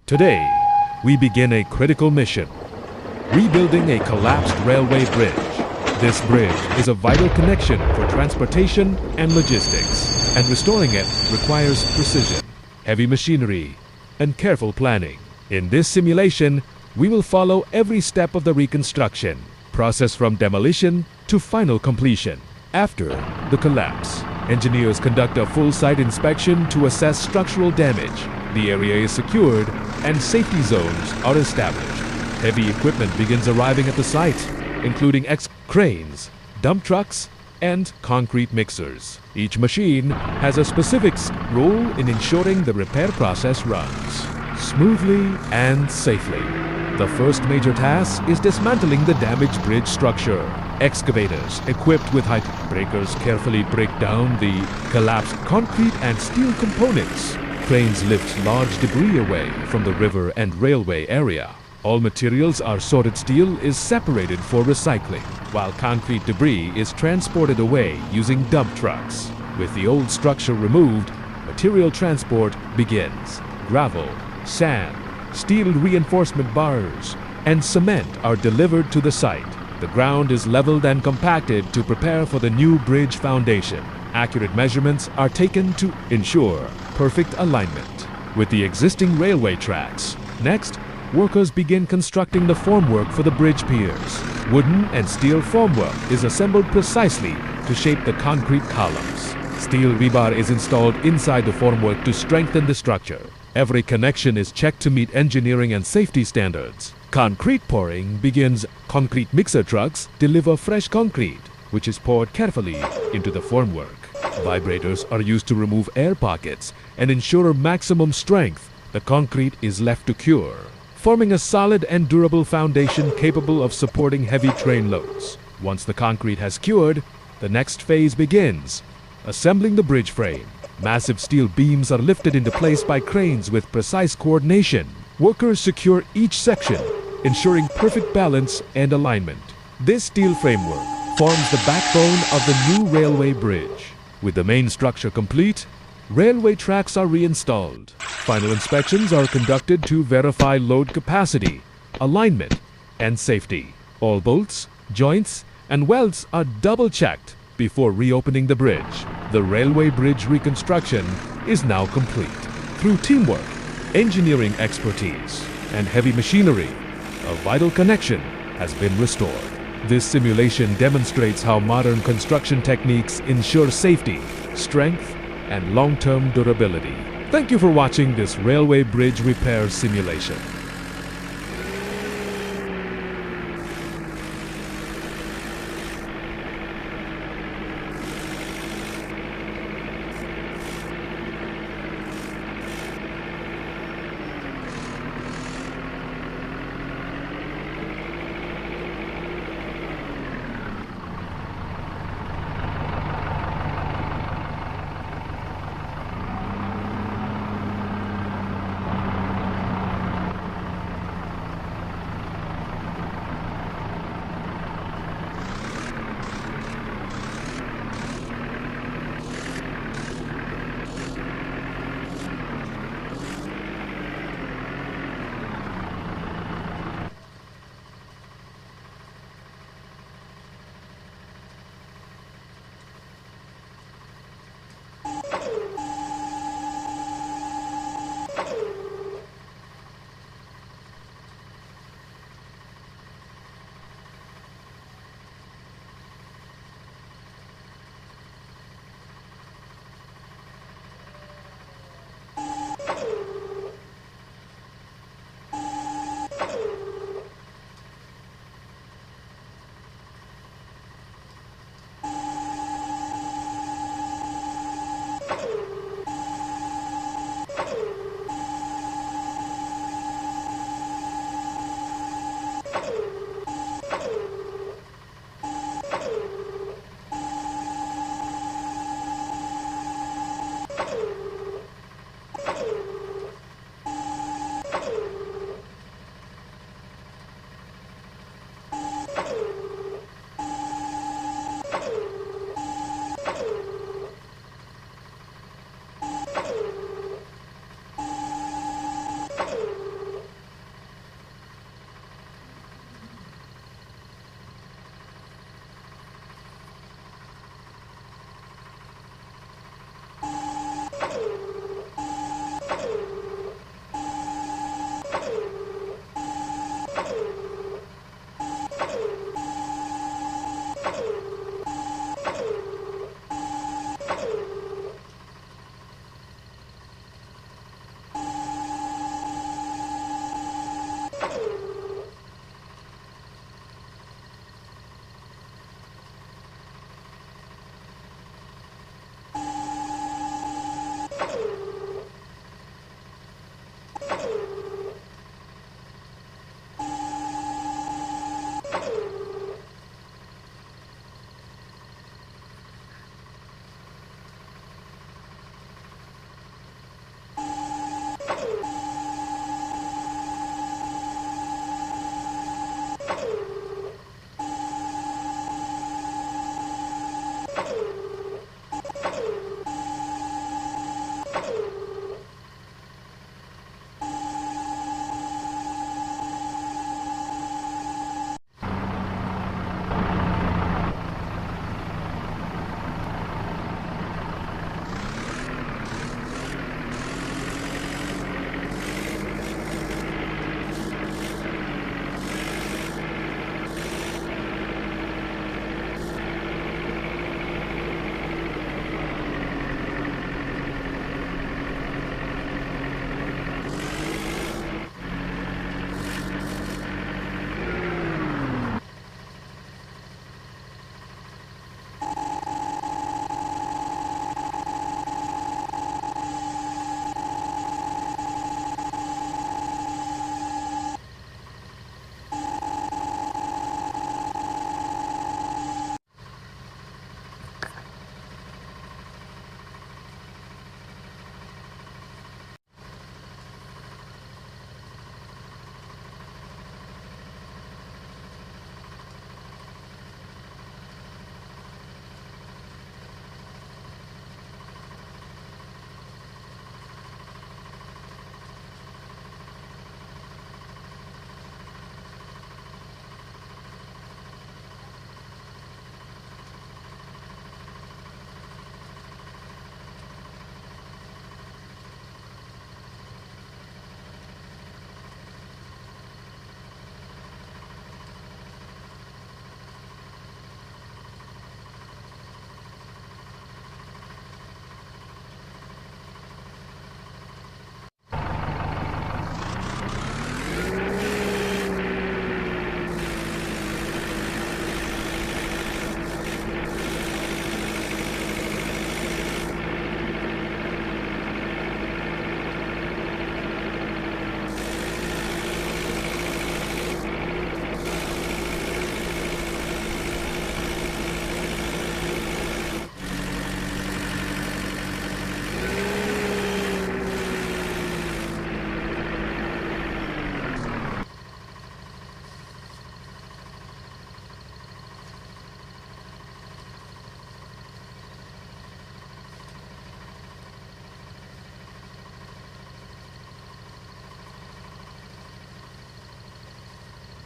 Today, we begin a critical mission, rebuilding a collapsed railway bridge. This bridge is a vital connection for transportation and logistics, and restoring it requires precision, heavy machinery, and careful planning. In this simulation, we will follow every step of the reconstruction, process from demolition to final completion. After the collapse, engineers conduct a full site inspection to assess structural damage. The area is secured and safety zones are established. Heavy equipment begins arriving at the site, including cranes, dump trucks, and concrete mixers. Each machine has a specific role in ensuring the repair process runs smoothly and safely. The first major task is dismantling the damaged bridge structure. Excavators equipped with height breakers carefully break down the collapsed concrete and steel components. Cranes lift large debris away from the river and railway area. All materials are sorted. Steel is separated for recycling, while concrete debris is transported away using dump trucks. With the old structure removed, material transport begins. Gravel, sand, steel reinforcement bars, and cement are delivered to the site. The ground is leveled and compacted to prepare for the new bridge foundation. Accurate measurements are taken to ensure perfect alignment with the existing railway tracks. Next, workers begin constructing the formwork for the bridge piers. Wooden and steel formwork is assembled precisely to shape the concrete columns. Steel rebar is installed inside the formwork to strengthen the structure. Every connection is checked to meet engineering and safety standards. Concrete pouring begins. Concrete mixer trucks deliver fresh concrete, which is poured carefully into the formwork. Vibrators are used to remove air pockets and ensure maximum strength. The concrete is left to cure, forming a solid and durable foundation capable of supporting heavy train loads. Once the concrete has cured, the next phase begins, assembling the bridge frame. Massive steel beams are lifted into place by cranes with precise coordination. Workers secure each section, ensuring perfect balance and alignment. This steel framework forms the backbone of the new railway bridge. With the main structure complete, railway tracks are reinstalled. Final inspections are conducted to verify load capacity, alignment, and safety. All bolts, joints, and welds are double-checked before reopening the bridge. The railway bridge reconstruction is now complete. Through teamwork, engineering expertise, and heavy machinery, a vital connection has been restored. This simulation demonstrates how modern construction techniques ensure safety, strength, and long-term durability. Thank you for watching this railway bridge repair simulation.